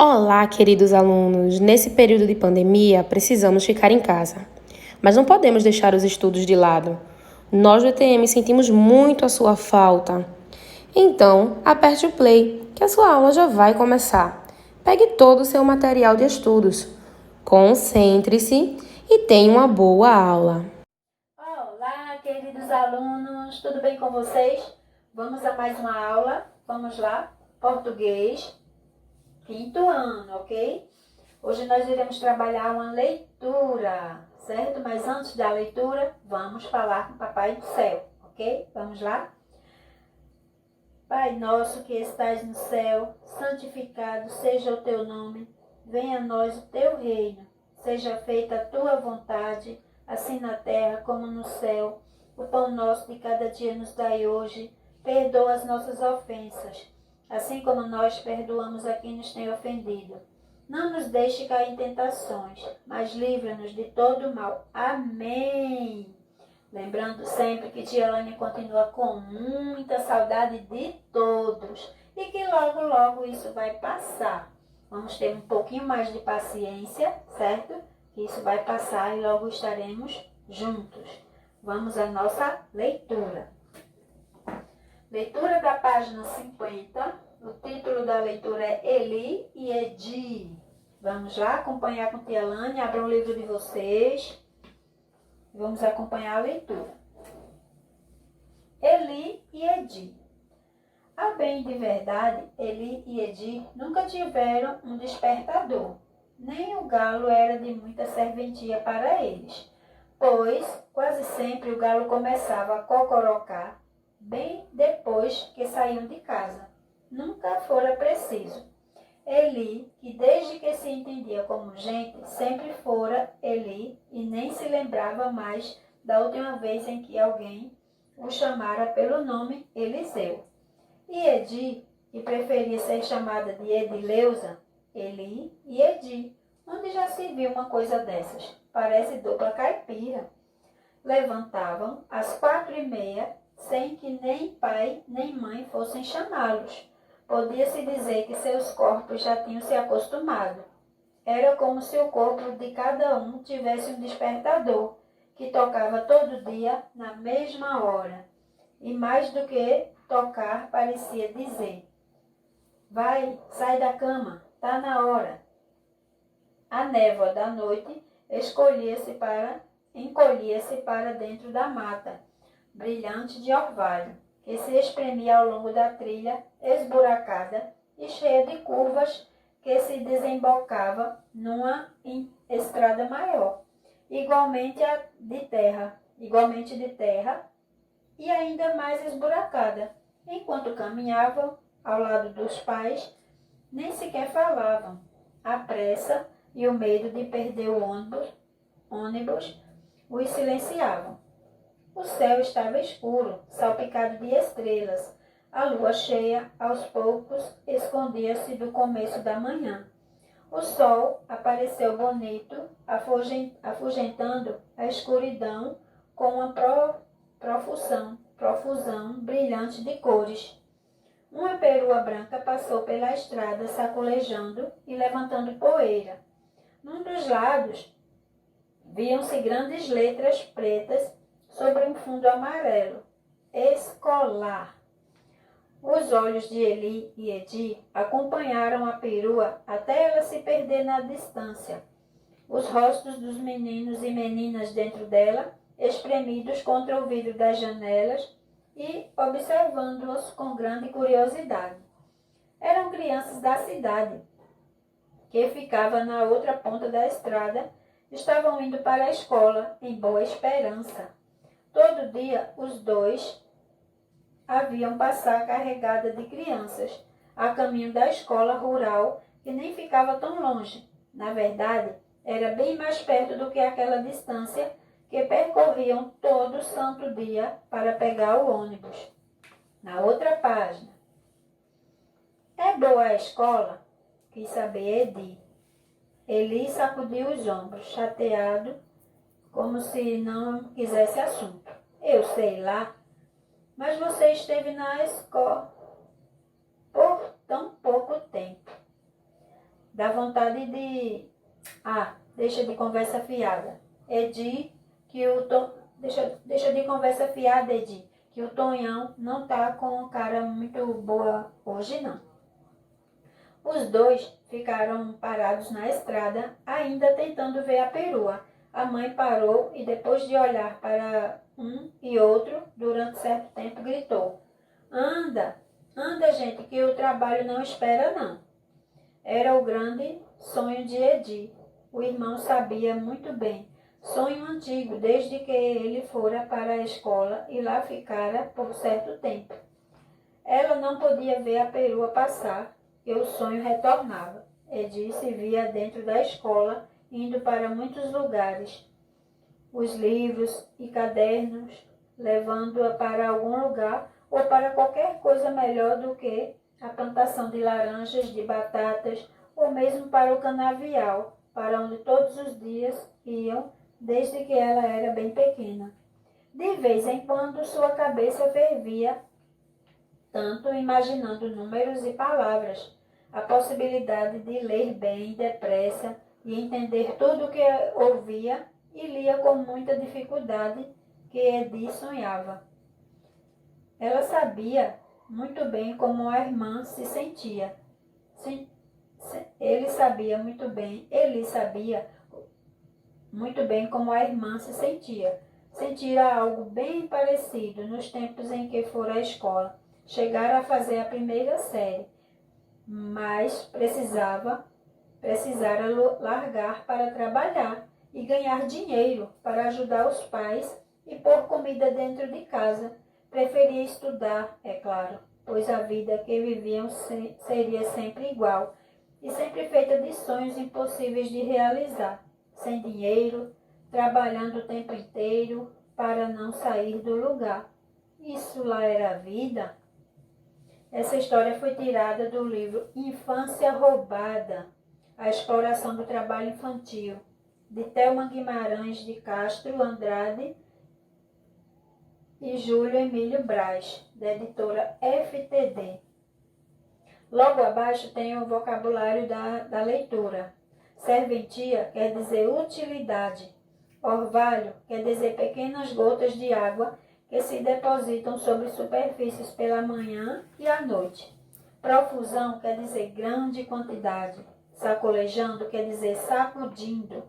Olá, queridos alunos! Nesse período de pandemia, precisamos ficar em casa. Mas não podemos deixar os estudos de lado. Nós do ETM sentimos muito a sua falta. Então, aperte o play, que a sua aula já vai começar. Pegue todo o seu material de estudos. Concentre-se e tenha uma boa aula. Olá, queridos alunos! Tudo bem com vocês? Vamos a mais uma aula. Vamos lá? Português. Quinto ano, ok? Hoje nós iremos trabalhar uma leitura, certo? Mas antes da leitura, vamos falar com o Papai do Céu, ok? Vamos lá? Pai nosso que estás no céu, santificado seja o teu nome. Venha a nós o teu reino. Seja feita a tua vontade, assim na terra como no céu. O pão nosso de cada dia nos dai hoje. Perdoa as nossas ofensas, assim como nós perdoamos a quem nos tem ofendido. Não nos deixe cair em tentações, mas livra-nos de todo o mal. Amém. Lembrando sempre que Tia Lânia continua com muita saudade de todos e que logo, logo isso vai passar. Vamos ter um pouquinho mais de paciência, certo? Que isso vai passar e logo estaremos juntos. Vamos à nossa leitura. Leitura da página 50. O título da leitura é Eli e Edi. Vamos lá acompanhar com Tia Lânia. Abram o livro de vocês. Vamos acompanhar a leitura. Eli e Edi. A bem de verdade, Eli e Edi nunca tiveram um despertador, nem o galo era de muita serventia para eles, pois quase sempre o galo começava a cocorocar bem depois que saíam de casa. Nunca fora preciso. Eli, que desde que se entendia como gente, sempre fora Eli e nem se lembrava mais da última vez em que alguém o chamara pelo nome Eliseu. E Edi, que preferia ser chamada de Edileuza, Eli e Edi, onde já se viu uma coisa dessas? Parece dupla caipira. Levantavam às 4h30, sem que nem pai nem mãe fossem chamá-los. Podia-se dizer que seus corpos já tinham se acostumado. Era como se o corpo de cada um tivesse um despertador, que tocava todo dia na mesma hora. E mais do que tocar, parecia dizer: vai, sai da cama, tá na hora. A névoa da noite encolhia-se para dentro da mata, brilhante de orvalho, que se espremia ao longo da trilha esburacada e cheia de curvas que se desembocava numa estrada maior, igualmente de terra e ainda mais esburacada. Enquanto caminhavam ao lado dos pais, nem sequer falavam. A pressa e o medo de perder o ônibus os silenciavam. O céu estava escuro, salpicado de estrelas. A lua cheia, aos poucos, escondia-se do começo da manhã. O sol apareceu bonito, afugentando a escuridão com uma profusão brilhante de cores. Uma perua branca passou pela estrada, sacolejando e levantando poeira. Num dos lados, viam-se grandes letras pretas sobre um fundo amarelo. Escolar. Os olhos de Eli e Edi acompanharam a perua até ela se perder na distância. Os rostos dos meninos e meninas dentro dela, espremidos contra o vidro das janelas e observando-os com grande curiosidade. Eram crianças da cidade, que ficava na outra ponta da estrada. Estavam indo para a escola, em Boa Esperança. Todo dia, os dois haviam passar carregada de crianças, a caminho da escola rural, que nem ficava tão longe. Na verdade, era bem mais perto do que aquela distância que percorriam todo santo dia para pegar o ônibus. Na outra página. É boa a escola? Quis saber Edi. Eli sacudiu os ombros, chateado, como se não quisesse assunto. Eu sei lá, mas você esteve na escola por tão pouco tempo. Dá vontade de... deixa de conversa fiada. Edi, que o Tom... Deixa de conversa fiada, Edi, que o Tonhão não tá com cara muito boa hoje, não. Os dois ficaram parados na estrada, ainda tentando ver a perua. A mãe parou e, depois de olhar para um e outro, durante certo tempo, gritou: Anda, anda, gente, que o trabalho não espera, não. Era o grande sonho de Edi. O irmão sabia muito bem. Sonho antigo, desde que ele fora para a escola e lá ficara por certo tempo. Ela não podia ver a perua passar, e o sonho retornava. Edi se via dentro da escola, indo para muitos lugares. Os livros e cadernos, levando-a para algum lugar ou para qualquer coisa melhor do que a plantação de laranjas, de batatas, ou mesmo para o canavial, para onde todos os dias iam, desde que ela era bem pequena. De vez em quando sua cabeça fervia, tanto imaginando números e palavras, a possibilidade de ler bem, depressa, e entender tudo o que ouvia, e lia com muita dificuldade que Edi sonhava. Ela sabia muito bem como a irmã se sentia. Ele sabia muito bem como a irmã se sentia. Sentira algo bem parecido nos tempos em que fora à escola. Chegara a fazer a primeira série, mas precisara largar para trabalhar e ganhar dinheiro para ajudar os pais e pôr comida dentro de casa. Preferia estudar, é claro, pois a vida que viviam seria sempre igual e sempre feita de sonhos impossíveis de realizar, sem dinheiro, trabalhando o tempo inteiro para não sair do lugar. Isso lá era a vida? Essa história foi tirada do livro Infância Roubada, a exploração do trabalho infantil, de Thelma Guimarães de Castro Andrade e Júlio Emílio Braz, da editora FTD. Logo abaixo tem o vocabulário da leitura. Serventia quer dizer utilidade. Orvalho quer dizer pequenas gotas de água que se depositam sobre superfícies pela manhã e à noite. Profusão quer dizer grande quantidade. Sacolejando quer dizer sacudindo.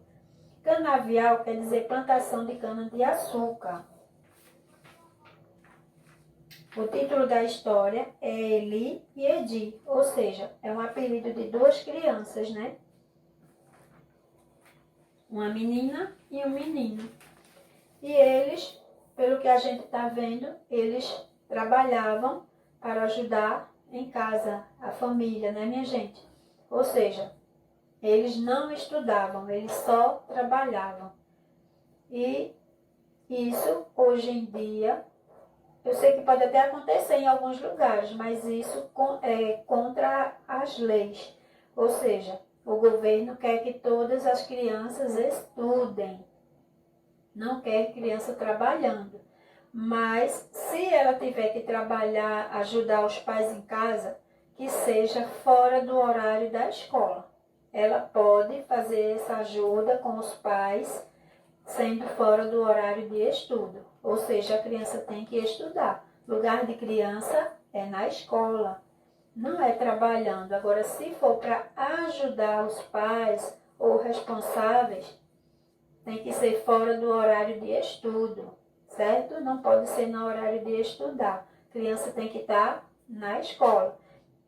Canavial quer dizer plantação de cana-de-açúcar. O título da história é Eli e Edi, ou seja, é um apelido de duas crianças, né? Uma menina e um menino. E eles, pelo que a gente está vendo, eles trabalhavam para ajudar em casa, a família, né, minha gente? Ou seja, eles não estudavam, eles só trabalhavam. E isso, hoje em dia, eu sei que pode até acontecer em alguns lugares, mas isso é contra as leis. Ou seja, o governo quer que todas as crianças estudem. Não quer criança trabalhando. Mas se ela tiver que trabalhar, ajudar os pais em casa, que seja fora do horário da escola. Ela pode fazer essa ajuda com os pais, sendo fora do horário de estudo. Ou seja, a criança tem que estudar. Lugar de criança é na escola, não é trabalhando. Agora, se for para ajudar os pais ou responsáveis, tem que ser fora do horário de estudo, certo? Não pode ser no horário de estudar. A criança tem que estar na escola.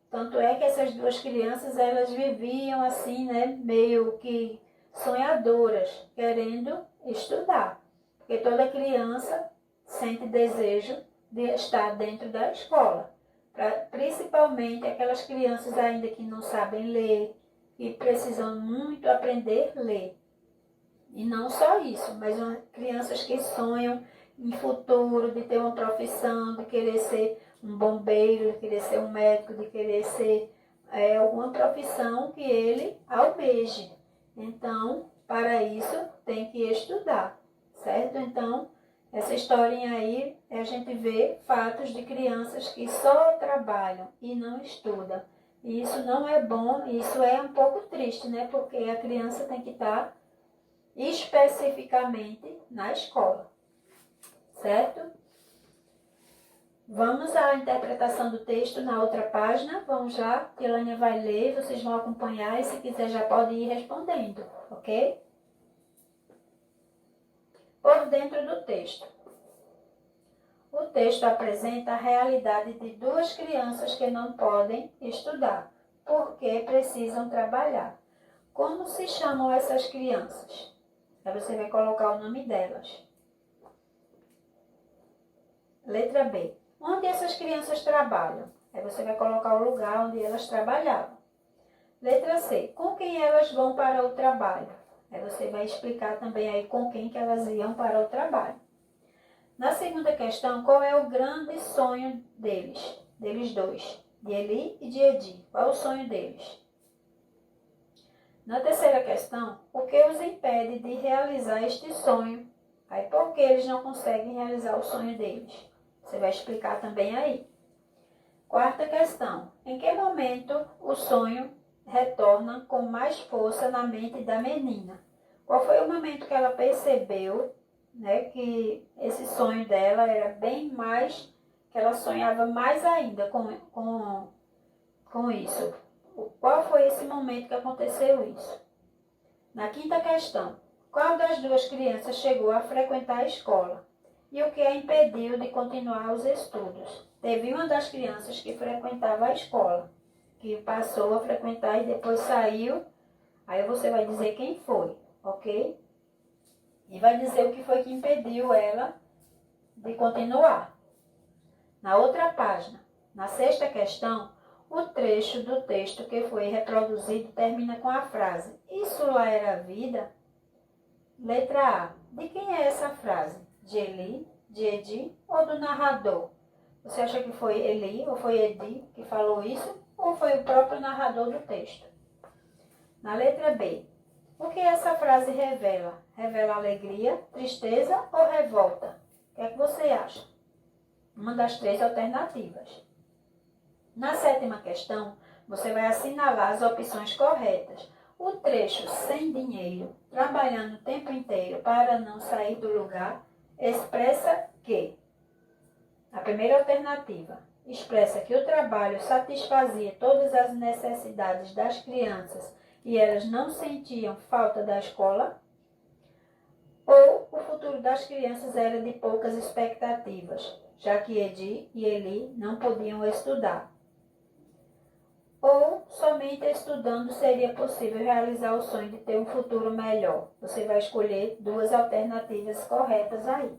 Tanto é que essas duas crianças, elas viviam assim, né, meio que sonhadoras, querendo estudar. Porque toda criança sente desejo de estar dentro da escola. Principalmente aquelas crianças ainda que não sabem ler e precisam muito aprender a ler. E não só isso, mas crianças que sonham em futuro de ter uma profissão, de querer ser um bombeiro, de querer ser um médico, de querer ser alguma profissão que ele almeje. Então, para isso, tem que estudar, certo? Então, essa historinha aí, a gente vê fatos de crianças que só trabalham e não estudam. E isso não é bom, isso é um pouco triste, né? Porque a criança tem que estar especificamente na escola, certo? Vamos à interpretação do texto na outra página. Vamos lá, que a Elânia vai ler, vocês vão acompanhar e se quiser já pode ir respondendo, ok? Por dentro do texto. O texto apresenta a realidade de duas crianças que não podem estudar, porque precisam trabalhar. Como se chamam essas crianças? Aí você vai colocar o nome delas. Letra B. Onde essas crianças trabalham? Aí você vai colocar o lugar onde elas trabalhavam. Letra C. Com quem elas vão para o trabalho? Aí você vai explicar também aí com quem que elas iam para o trabalho. Na segunda questão, qual é o grande sonho deles? Deles dois, de Eli e de Edi. Qual é o sonho deles? Na terceira questão, o que os impede de realizar este sonho? Aí, por que eles não conseguem realizar o sonho deles? Você vai explicar também aí. Quarta questão, em que momento o sonho retorna com mais força na mente da menina? Qual foi o momento que ela percebeu, né, que esse sonho dela era bem mais, que ela sonhava mais ainda com isso? Qual foi esse momento que aconteceu isso? Na quinta questão, qual das duas crianças chegou a frequentar a escola? E o que a impediu de continuar os estudos? Teve uma das crianças que frequentava a escola, que passou a frequentar e depois saiu. Aí você vai dizer quem foi, ok? E vai dizer o que foi que impediu ela de continuar. Na outra página, na sexta questão, o trecho do texto que foi reproduzido termina com a frase: isso lá era vida? Letra A. De quem é essa frase? De Eli, de Edi ou do narrador? Você acha que foi Eli ou foi Edi que falou isso? Ou foi o próprio narrador do texto? Na letra B. O que essa frase revela? Revela alegria, tristeza ou revolta? O que é que você acha? Uma das três alternativas. Na sétima questão, você vai assinalar as opções corretas. O trecho sem dinheiro, trabalhando o tempo inteiro para não sair do lugar, expressa que? A primeira alternativa expressa que o trabalho satisfazia todas as necessidades das crianças e elas não sentiam falta da escola. Ou o futuro das crianças era de poucas expectativas, já que Edi e Eli não podiam estudar. Ou somente estudando seria possível realizar o sonho de ter um futuro melhor. Você vai escolher duas alternativas corretas aí.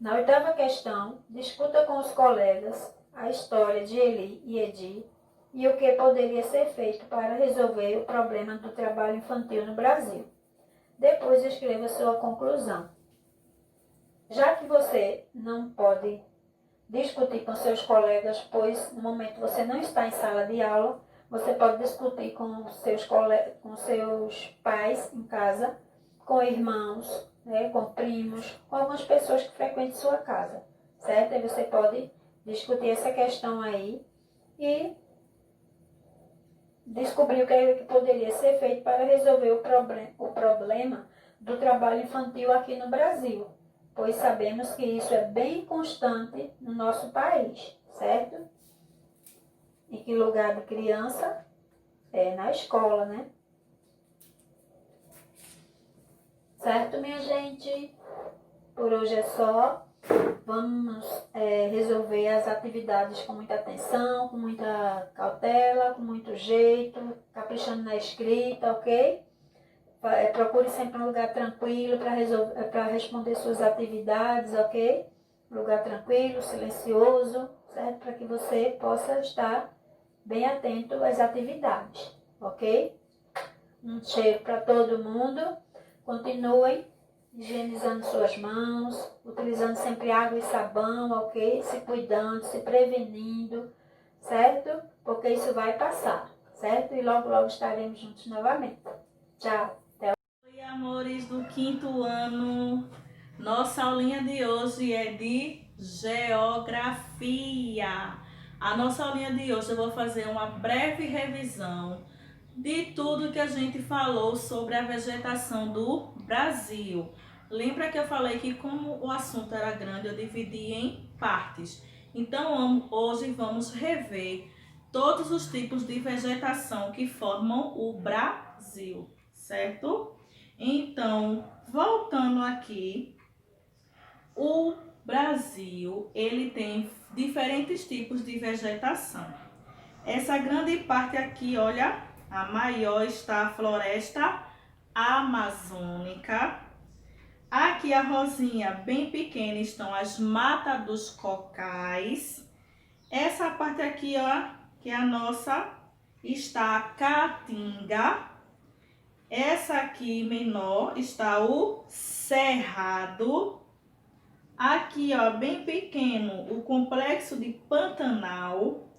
Na oitava questão, discuta com os colegas a história de Eli e Edi e o que poderia ser feito para resolver o problema do trabalho infantil no Brasil. Depois escreva sua conclusão. Já que você não pode discutir com seus colegas, pois no momento você não está em sala de aula, você pode discutir com seus pais em casa, com irmãos, né, com primos, com algumas pessoas que frequentam sua casa, certo? Aí você pode discutir essa questão aí e descobrir o que poderia ser feito para resolver o problema do trabalho infantil aqui no Brasil, pois sabemos que isso é bem constante no nosso país, certo? Em que lugar de criança? É na escola, né? Certo, minha gente? Por hoje é só. Vamos resolver as atividades com muita atenção, com muita cautela, com muito jeito, caprichando na escrita, ok? Procure sempre um lugar tranquilo para responder suas atividades, ok? Um lugar tranquilo, silencioso, certo? Para que você possa estar bem atento às atividades, ok? Um cheiro para todo mundo. Continuem higienizando suas mãos, utilizando sempre água e sabão, ok? Se cuidando, se prevenindo, certo? Porque isso vai passar, certo? E logo, logo estaremos juntos novamente. Tchau! Oi, amores do quinto ano. Nossa aulinha de hoje é de geografia. A nossa aulinha de hoje eu vou fazer uma breve revisão de tudo que a gente falou sobre a vegetação do Brasil. Lembra que eu falei que como o assunto era grande, eu dividi em partes. Então hoje vamos rever todos os tipos de vegetação que formam o Brasil, certo? Então, voltando aqui, o Brasil, ele tem diferentes tipos de vegetação. Essa grande parte aqui, olha, a maior está a floresta amazônica. Aqui a rosinha bem pequena estão as matas dos cocais. Essa parte aqui, ó, que é a nossa, está a caatinga. Essa aqui menor está o cerrado. Aqui, ó, bem pequeno, o complexo de Pantanal.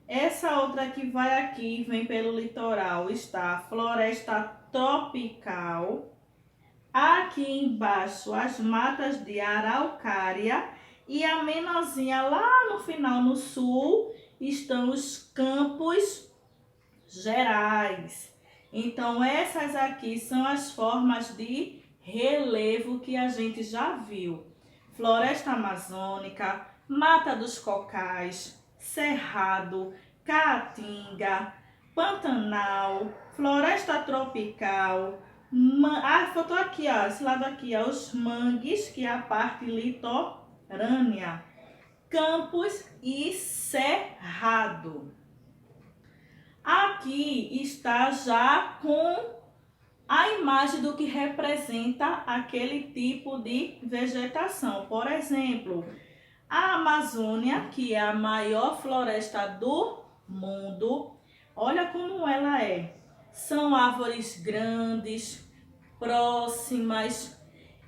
Essa outra que vai aqui, vem pelo litoral, está a floresta tropical. Aqui embaixo, as matas de araucária. E a menorzinha lá no final, no sul, estão os Campos Gerais. Então, essas aqui são as formas de relevo que a gente já viu. Floresta amazônica, mata dos cocais, cerrado, caatinga, pantanal, floresta tropical. Faltou aqui, ó, esse lado aqui, ó, os mangues, que é a parte litorânea, campos e cerrado. Aqui está já com a imagem do que representa aquele tipo de vegetação. Por exemplo, a Amazônia, que é a maior floresta do mundo, olha como ela é. São árvores grandes, próximas,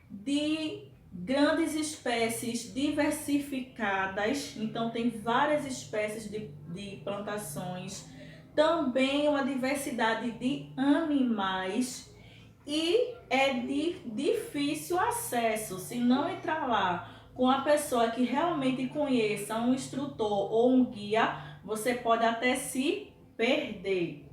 de grandes espécies diversificadas. Então, tem várias espécies de plantações. Também uma diversidade de animais. E é de difícil acesso. Se não entrar lá com a pessoa que realmente conheça, um instrutor ou um guia, você pode até se perder.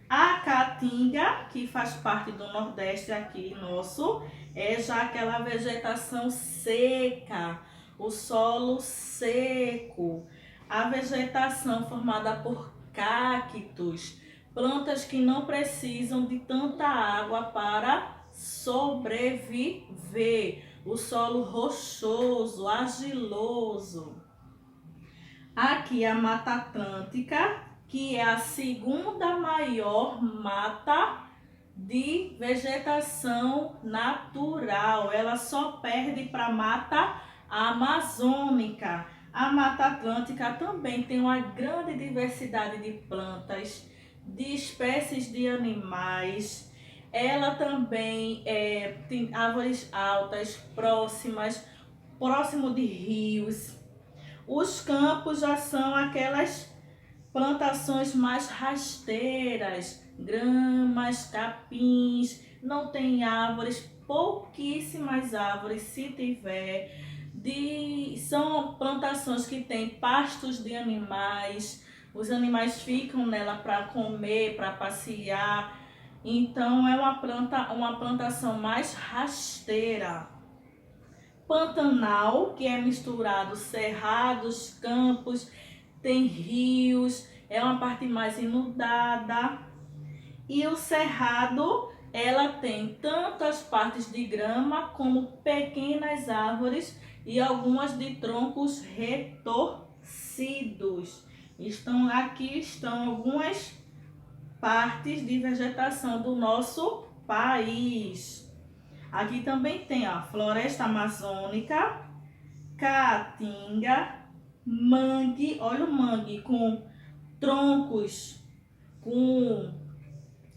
A caatinga, que faz parte do Nordeste aqui nosso, é já aquela vegetação seca, o solo seco, a vegetação formada por cactos, plantas que não precisam de tanta água para sobreviver, o solo rochoso, argiloso. Aqui a Mata Atlântica, que é a segunda maior mata de vegetação natural. Ela só perde para a Mata Amazônica. A Mata Atlântica também tem uma grande diversidade de plantas, de espécies de animais. Ela também tem árvores altas, próximo de rios. Os campos já são aquelas plantações mais rasteiras, gramas, capins, não tem árvores, pouquíssimas árvores, se tiver. São plantações que têm pastos de animais, os animais ficam nela para comer, para passear. Então é uma plantação mais rasteira. Pantanal, que é misturado cerrados, campos, tem rios, é uma parte mais inundada. E o cerrado, ela tem tanto as partes de grama como pequenas árvores e algumas de troncos retorcidos. Aqui estão algumas partes de vegetação do nosso país. Aqui também tem a floresta amazônica, caatinga, mangue, olha o mangue com troncos, com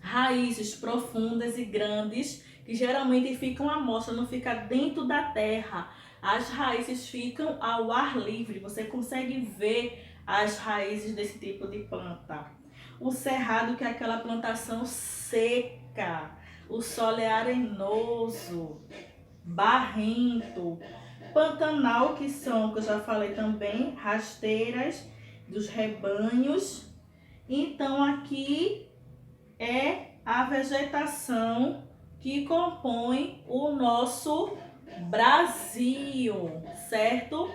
raízes profundas e grandes, que geralmente ficam à mostra, não fica dentro da terra. As raízes ficam ao ar livre, você consegue ver as raízes desse tipo de planta. O cerrado, que é aquela plantação seca, o solo é arenoso, barrento. Pantanal, que eu já falei também, rasteiras. dos rebanhos. Então aqui é a vegetação que compõe o nosso Brasil, certo?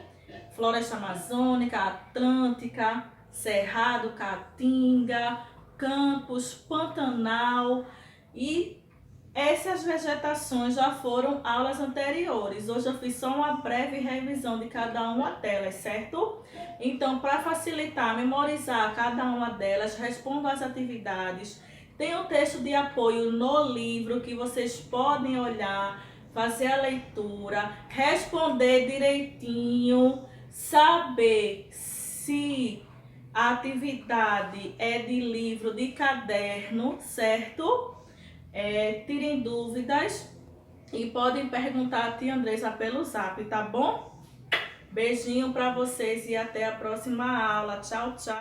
Floresta amazônica, atlântica, cerrado, caatinga, campos, Pantanal, e essas vegetações já foram aulas anteriores. Hoje eu fiz só uma breve revisão de cada uma delas, certo? Então, para facilitar, memorizar cada uma delas, respondo às atividades. Tem um texto de apoio no livro que vocês podem olhar, fazer a leitura, responder direitinho, saber se a atividade é de livro, de caderno, certo? Tirem dúvidas e podem perguntar a tia Andressa pelo zap, tá bom? Beijinho para vocês e até a próxima aula. Tchau, tchau.